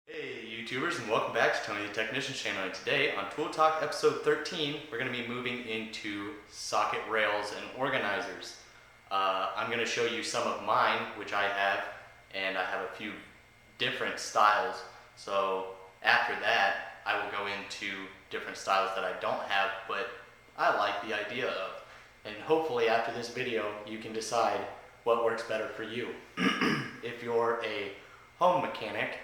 Hey YouTubers, and welcome back to Tony the Technician's channel. And today on Tool Talk episode 13, we're going to be moving into socket rails and organizers. I'm going to show you some of mine, which I have, and I have a few different styles. So after that, I will go into different styles that I don't have, but I like the idea of. And hopefully after this video, you can decide what works better for you. If you're a home mechanic,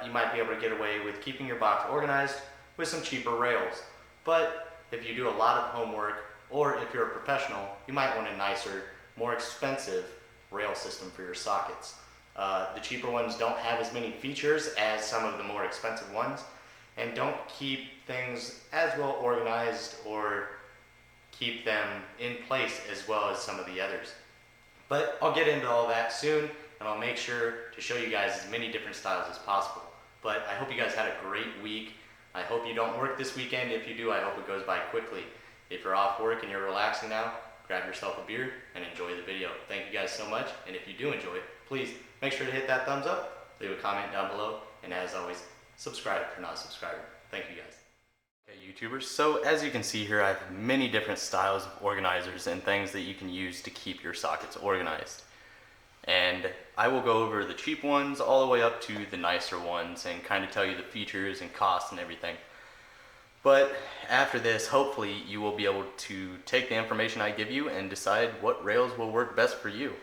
you might be able to get away with keeping your box organized with some cheaper rails. But if you do a lot of homework, or if you're a professional, you might want a nicer, more expensive rail system for your sockets. The cheaper ones don't have as many features as some of the more expensive ones, and don't keep things as well organized or keep them in place as well as some of the others. But I'll get into all that soon, and I'll make sure to show you guys as many different styles as possible. But I hope you guys had a great week. I hope you don't work this weekend. If you do, I hope it goes by quickly. If you're off work and you're relaxing now, grab yourself a beer and enjoy the video. Thank you guys so much, and if you do enjoy it, please make sure to hit that thumbs up, leave a comment down below, and as always, subscribe if you're not a subscriber. Thank you guys. Okay, YouTubers, so as you can see here, I have many different styles of organizers and things that you can use to keep your sockets organized. And I will go over the cheap ones all the way up to the nicer ones and kind of tell you the features and costs and everything. But after this, hopefully you will be able to take the information I give you and decide what rails will work best for you.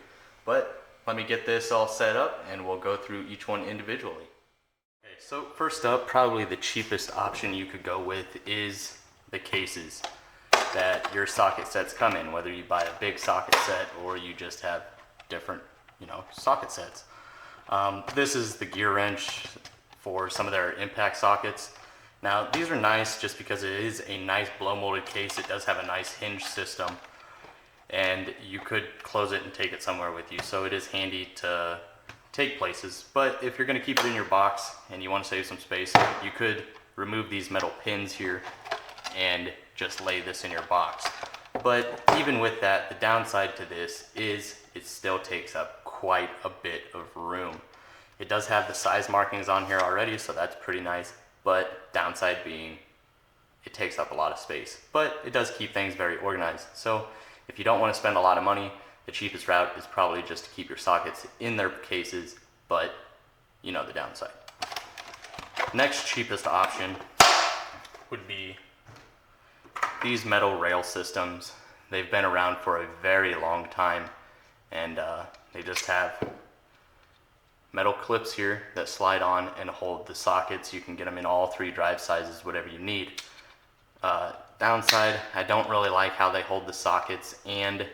But let me get this all set up and we'll go through each one individually. Okay, so first up, probably the cheapest option you could go with is the cases that your socket sets come in, whether you buy a big socket set or you just have different socket sets. This is the gear wrench for some of their impact sockets. Now these are nice just because it is a nice blow molded case. It does have a nice hinge system and you could close it and take it somewhere with you, so it is handy to take places. But if you're going to keep it in your box and you want to save some space, you could remove these metal pins here and just lay this in your box. But even with that, the downside to this is it still takes up quite a bit of room. It does have the size markings on here already, so that's pretty nice, but downside being it takes up a lot of space. But it does keep things very organized. So if you don't want to spend a lot of money, the cheapest route is probably just to keep your sockets in their cases, but you know the downside. Next cheapest option would be these metal rail systems. They've been around for a very long time, and they just have metal clips here that slide on and hold the sockets. You can get them in all three drive sizes, whatever you need. Downside, I don't really like how they hold the sockets, and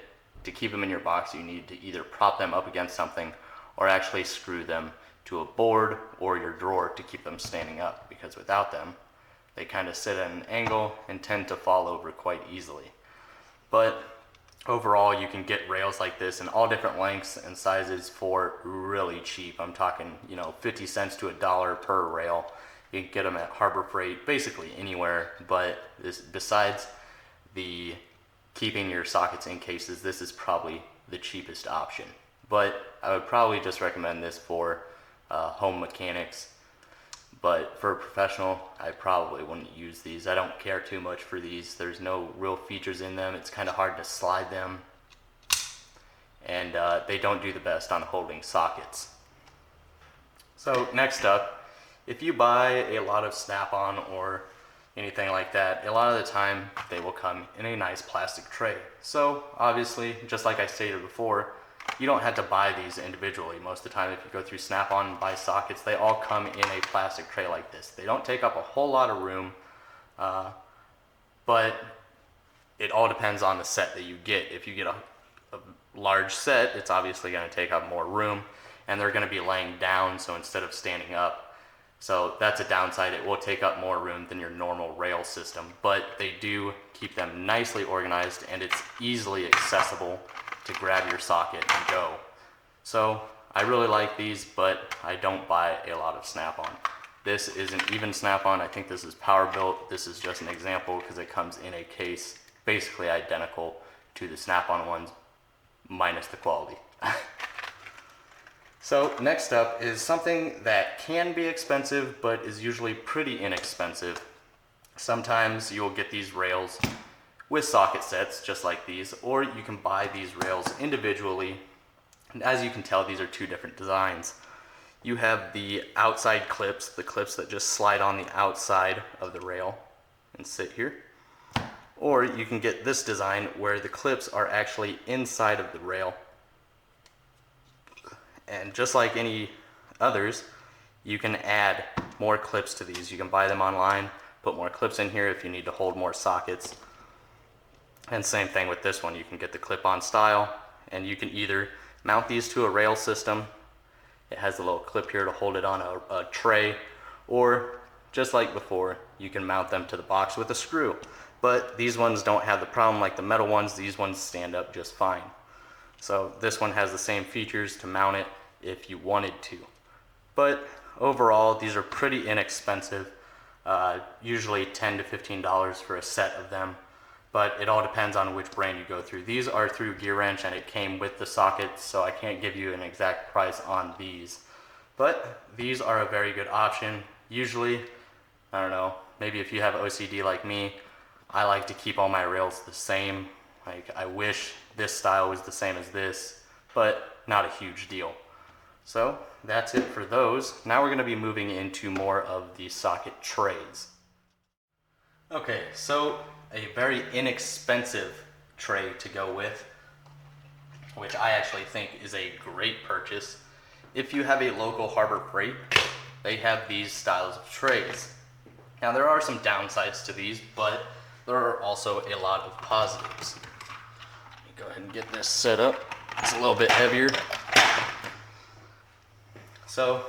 to keep them in your box you need to either prop them up against something or actually screw them to a board or your drawer to keep them standing up, because without them they kind of sit at an angle and tend to fall over quite easily. But overall, you can get rails like this in all different lengths and sizes for really cheap. I'm talking 50 cents to $1 per rail. You can get them at Harbor Freight, basically anywhere. But besides the keeping your sockets in cases, this is probably the cheapest option. But I would probably just recommend this for home mechanics. But for a professional, I probably wouldn't use these. I don't care too much for these. There's no real features in them. It's kind of hard to slide them. And they don't do the best on holding sockets. So next up, if you buy a lot of Snap-on or anything like that, a lot of the time they will come in a nice plastic tray. So obviously, just like I stated before, you don't have to buy these individually. Most of the time if you go through Snap-on and buy sockets, they all come in a plastic tray like this. They don't take up a whole lot of room, but it all depends on the set that you get. If you get a large set, it's obviously going to take up more room, and they're going to be laying down, so instead of standing up. So that's a downside. It will take up more room than your normal rail system, but they do keep them nicely organized, and it's easily accessible to grab your socket and go. So I really like these, but I don't buy a lot of Snap-on. This isn't even Snap-on. I think this is Power Built. This is just an example because it comes in a case basically identical to the snap-on ones, minus the quality. So next up is something that can be expensive, but is usually pretty inexpensive. Sometimes you'll get these rails with socket sets, just like these, or you can buy these rails individually. And as you can tell, these are two different designs. You have the outside clips, the clips that just slide on the outside of the rail and sit here. Or you can get this design where the clips are actually inside of the rail. And just like any others, you can add more clips to these. You can buy them online, put more clips in here if you need to hold more sockets. And same thing with this one, you can get the clip-on style, and you can either mount these to a rail system. It has a little clip here to hold it on a tray, or just like before, you can mount them to the box with a screw. But these ones don't have the problem like the metal ones. These ones stand up just fine. So this one has the same features to mount it if you wanted to. But overall, these are pretty inexpensive, usually $10 to $15 for a set of them. But it all depends on which brand you go through. These are through Gear Wrench, and it came with the sockets, so I can't give you an exact price on these. But these are a very good option. Usually, I don't know, maybe if you have OCD like me, I like to keep all my rails the same. Like, I wish this style was the same as this, but not a huge deal. So that's it for those. Now we're going to be moving into more of the socket trays. Okay, so a very inexpensive tray to go with, which I actually think is a great purchase. If you have a local Harbor Freight, they have these styles of trays. Now there are some downsides to these, but there are also a lot of positives. Let me go ahead and get this set up. It's a little bit heavier. So,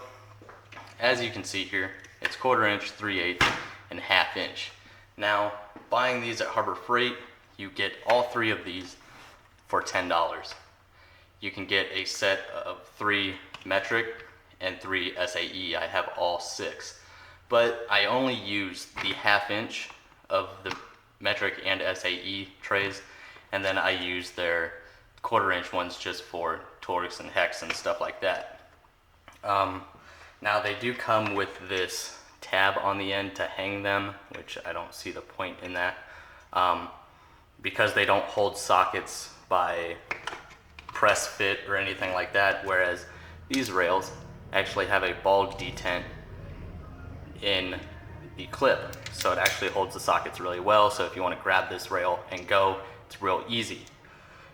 as you can see here, it's 1/4 inch, 3/8, and 1/2 inch. Now, buying these at Harbor Freight, you get all three of these for $10. You can get a set of 3 metric and 3 SAE. I have all 6. But I only use the 1/2 inch of the metric and SAE trays, and then I use their 1/4 inch ones just for Torx and hex and stuff like that. Now they do come with this tab on the end to hang them, which I don't see the point in that, because they don't hold sockets by press fit or anything like that, whereas these rails actually have a ball detent in the clip, so it actually holds the sockets really well. So if you want to grab this rail and go, it's real easy.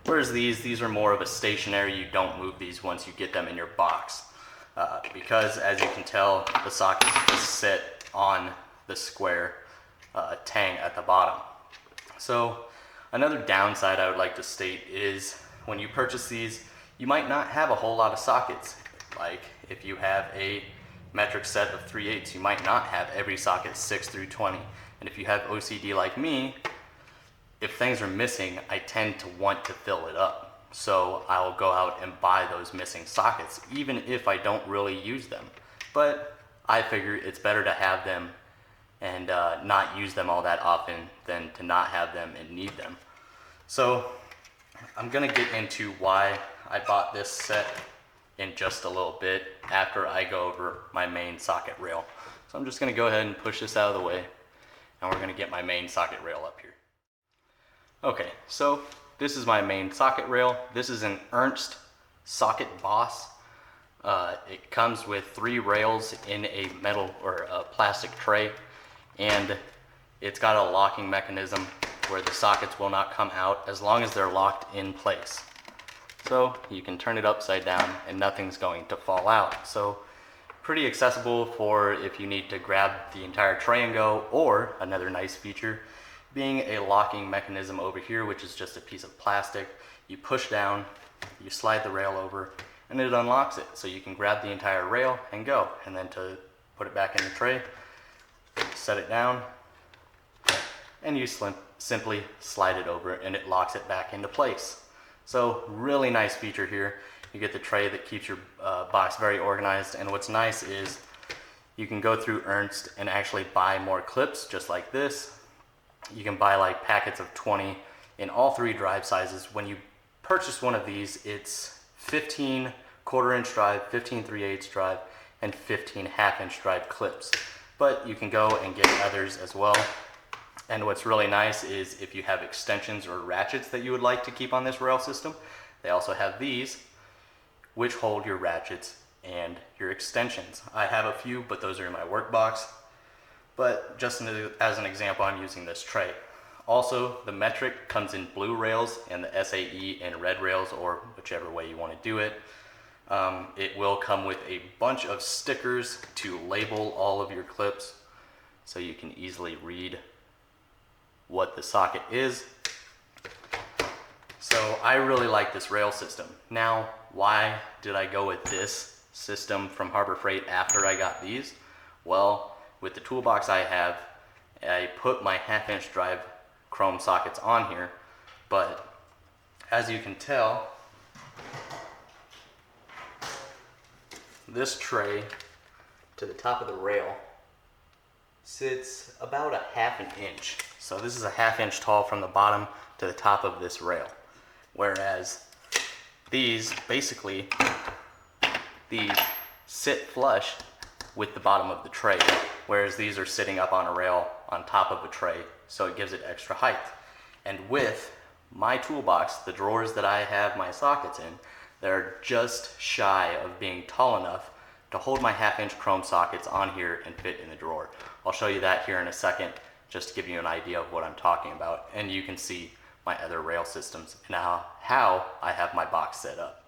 Whereas these are more of a stationary. You don't move these once you get them in your box, because as you can tell, the sockets just sit on the square tang at the bottom. So another downside I would like to state is when you purchase these, you might not have a whole lot of sockets. Like if you have a metric set of 3/8, you might not have every socket 6 through 20. And if you have OCD like me, if things are missing, I tend to want to fill it up. So I'll go out and buy those missing sockets, even if I don't really use them. But I figure it's better to have them and not use them all that often than to not have them and need them. So I'm gonna get into why I bought this set in just a little bit after I go over my main socket rail. So I'm just gonna go ahead and push this out of the way, and we're gonna get my main socket rail up here. Okay, so this is my main socket rail. This is an Ernest Socket Boss. It comes with 3 rails in a metal or a plastic tray, and it's got a locking mechanism where the sockets will not come out as long as they're locked in place. So you can turn it upside down and nothing's going to fall out. So pretty accessible for if you need to grab the entire tray and go, or another nice feature being a locking mechanism over here, which is just a piece of plastic. You push down, you slide the rail over, and it unlocks it. So you can grab the entire rail and go. And then to put it back in the tray, set it down, and you simply slide it over and it locks it back into place. So really nice feature here. You get the tray that keeps your box very organized, and what's nice is you can go through Ernst and actually buy more clips just like this. You can buy like packets of 20 in all three drive sizes. When you purchase one of these, it's 15 1/4-inch drive, 15 3/8 drive, and 15 1/2-inch drive clips. But you can go and get others as well. And what's really nice is if you have extensions or ratchets that you would like to keep on this rail system, they also have these, which hold your ratchets and your extensions. I have a few, but those are in my work box. But just as an example, I'm using this tray. Also, the metric comes in blue rails and the SAE in red rails, or whichever way you want to do it. It will come with a bunch of stickers to label all of your clips, so you can easily read what the socket is. So I really like this rail system. Now, why did I go with this system from Harbor Freight after I got these? Well, with the toolbox I put my 1/2-inch drive chrome sockets on here, but as you can tell, this tray to the top of the rail sits about a 1/2 inch. So this is a 1/2 inch tall from the bottom to the top of this rail. Whereas these basically, these sit flush with the bottom of the tray, whereas these are sitting up on a rail on top of a tray, so it gives it extra height. And with my toolbox, the drawers that I have my sockets in, they're just shy of being tall enough to hold my 1/2 inch chrome sockets on here and fit in the drawer. I'll show you that here in a second, just to give you an idea of what I'm talking about, and you can see my other rail systems and how I have my box set up.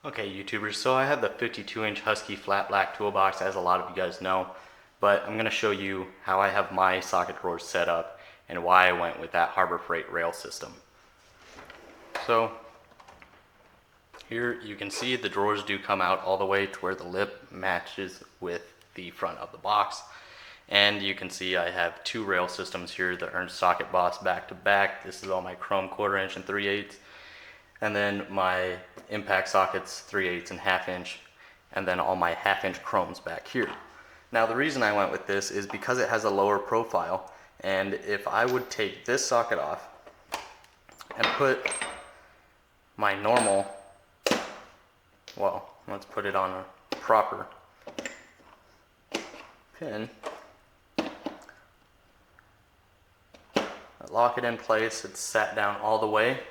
Okay, YouTubers, so I have the 52-inch Husky flat black toolbox, as a lot of you guys know, but I'm going to show you how I have my socket drawers set up and why I went with that Harbor Freight rail system. So here you can see the drawers do come out all the way to where the lip matches with the front of the box. And you can see I have two rail systems here, the Ernest socket boss back to back. This is all my chrome 1/4-inch and 3/8. And then my impact sockets 3/8 and 1/2 inch. And then all my 1/2 inch chromes back here. Now the reason I went with this is because it has a lower profile. And if I would take this socket off and put my normal, well, let's put it on a proper pin. I lock it in place, it's sat down all the way.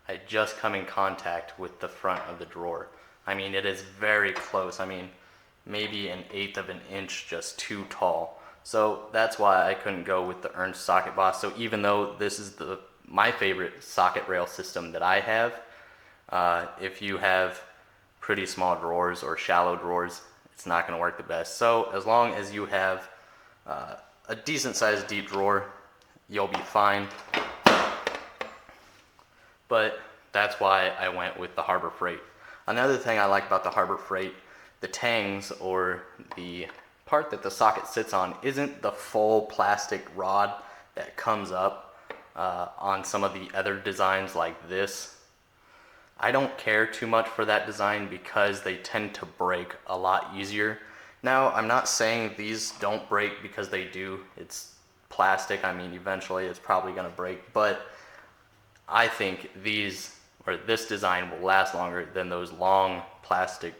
I just come in contact with the front of the drawer. I mean, it is very close. I mean, maybe 1/8 of an inch just too tall. So that's why I couldn't go with the Ernest socket boss. So even though this is my favorite socket rail system that I have, if you have pretty small drawers or shallow drawers, it's not going to work the best. So as long as you have a decent sized deep drawer, you'll be fine. But that's why I went with the Harbor Freight. Another thing I like about the Harbor Freight, the tangs, or the part that the socket sits on, isn't the full plastic rod that comes up on some of the other designs like this. I don't care too much for that design because they tend to break a lot easier. Now, I'm not saying these don't break, because they do. It's plastic. I mean, eventually it's probably going to break, but I think this design will last longer than those long plastic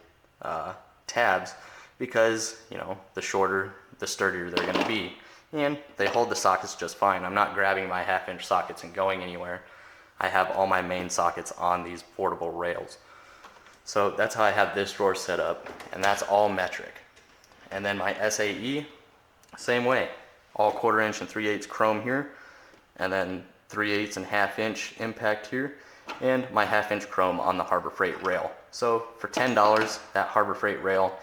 tabs, because, you know, the shorter, the sturdier they're going to be, and they hold the sockets just fine. I'm not grabbing my 1/2 inch sockets and going anywhere. I have all my main sockets on these portable rails. So that's how I have this drawer set up, and that's all metric. And then my SAE, same way, all 1/4 inch and 3/8 chrome here, and then 3/8 and 1/2 inch impact here, and my 1/2 inch chrome on the Harbor Freight rail. So for $10, that Harbor Freight rail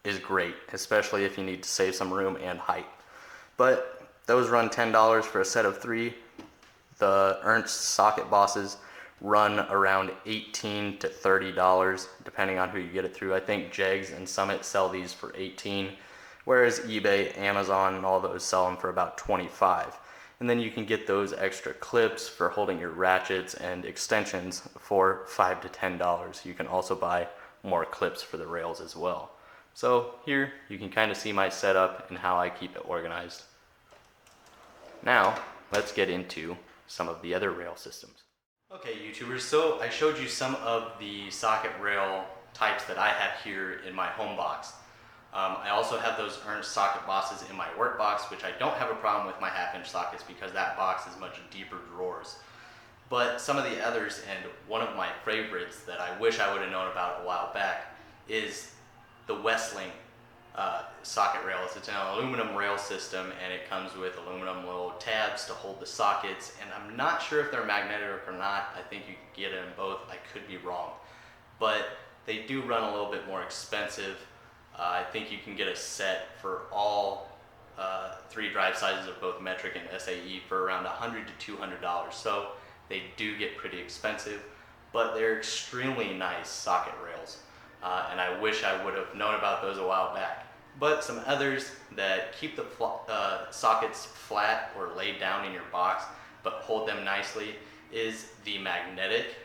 is great, especially if you need to save some room and height. But those run $10 for a set of 3. The Ernst socket bosses run around $18 to $30, depending on who you get it through. I think Jegs and Summit sell these for $18, whereas eBay, Amazon, and all those sell them for about $25. And then you can get those extra clips for holding your ratchets and extensions for $5 to $10. You can also buy more clips for the rails as well. So here you can kind of see my setup and how I keep it organized. Now, let's get into some of the other rail systems. Okay, YouTubers, so I showed you some of the socket rail types that I have here in my home box. I also have those Ernest socket boxes in my work box, which I don't have a problem with my 1/2-inch sockets because that box is much deeper drawers. But some of the others, and one of my favorites that I wish I would have known about a while back, is the Westling socket rails. It's an aluminum rail system, and it comes with aluminum little tabs to hold the sockets, and I'm not sure if they're magnetic or not. I think you can get it in both. I could be wrong, but they do run a little bit more expensive. I think you can get a set for all 3 drive sizes of both metric and SAE for around $100 to $200. So they do get pretty expensive, but they're extremely nice socket rails. And I wish I would have known about those a while back. But some others that keep the sockets flat or laid down in your box, but hold them nicely, is the magnetic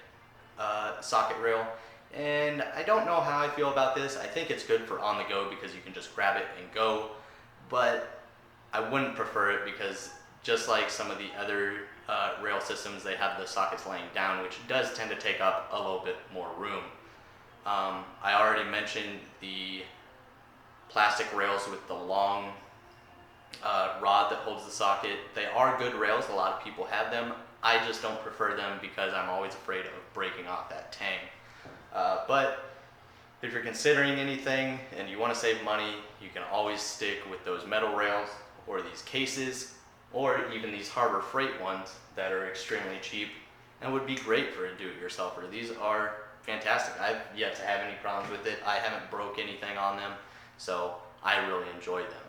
socket rail. And I don't know how I feel about this. I think it's good for on the go because you can just grab it and go, but I wouldn't prefer it because just like some of the other rail systems, they have the sockets laying down, which does tend to take up a little bit more room. I already mentioned the plastic rails with the long rod that holds the socket. They are good rails. A lot of people have them. I just don't prefer them because I'm always afraid of breaking off that tang. But if you're considering anything and you want to save money, you can always stick with those metal rails or these cases or even these Harbor Freight ones that are extremely cheap and would be great for a do-it-yourselfer. These are fantastic. I've yet to have any problems with it. I haven't broke anything on them, so I really enjoy them.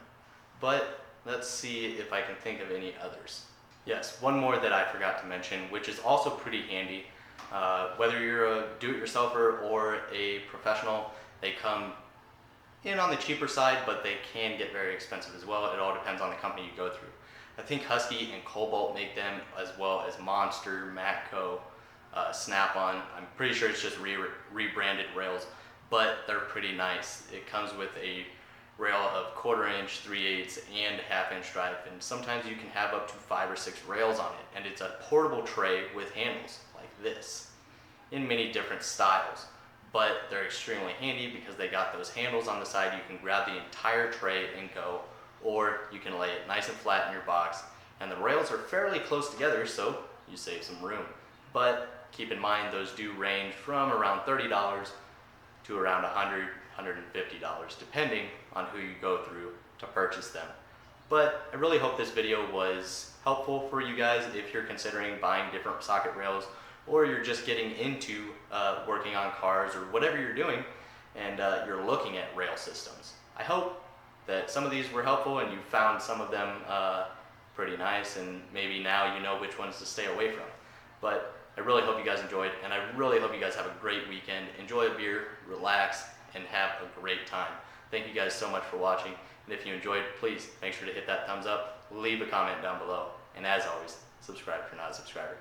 But let's see if I can think of any others. Yes, one more that I forgot to mention, which is also pretty handy. Whether you're a do-it-yourselfer or a professional, they come in on the cheaper side, but they can get very expensive as well. It all depends on the company you go through. I think Husky and Cobalt make them, as well as Monster, Matco, Snap-on. I'm pretty sure it's just rebranded rails, but they're pretty nice. It comes with a rail of 1/4 inch, 3/8, and 1/2 inch drive, and sometimes you can have up to 5 or 6 rails on it, and it's a portable tray with handles like this in many different styles, but they're extremely handy because they got those handles on the side. You can grab the entire tray and go, or you can lay it nice and flat in your box, and the rails are fairly close together, so you save some room. But keep in mind, those do range from around $30 to around $100, $150, depending on who you go through to purchase them. But I really hope this video was helpful for you guys if you're considering buying different socket rails, or you're just getting into working on cars or whatever you're doing, and you're looking at rail systems. I hope that some of these were helpful and you found some of them pretty nice, and maybe now you know which ones to stay away from. But I really hope you guys enjoyed, and I really hope you guys have a great weekend. Enjoy a beer, relax, and have a great time. Thank you guys so much for watching, and if you enjoyed, please make sure to hit that thumbs up, leave a comment down below, and as always, subscribe if you're not a subscriber.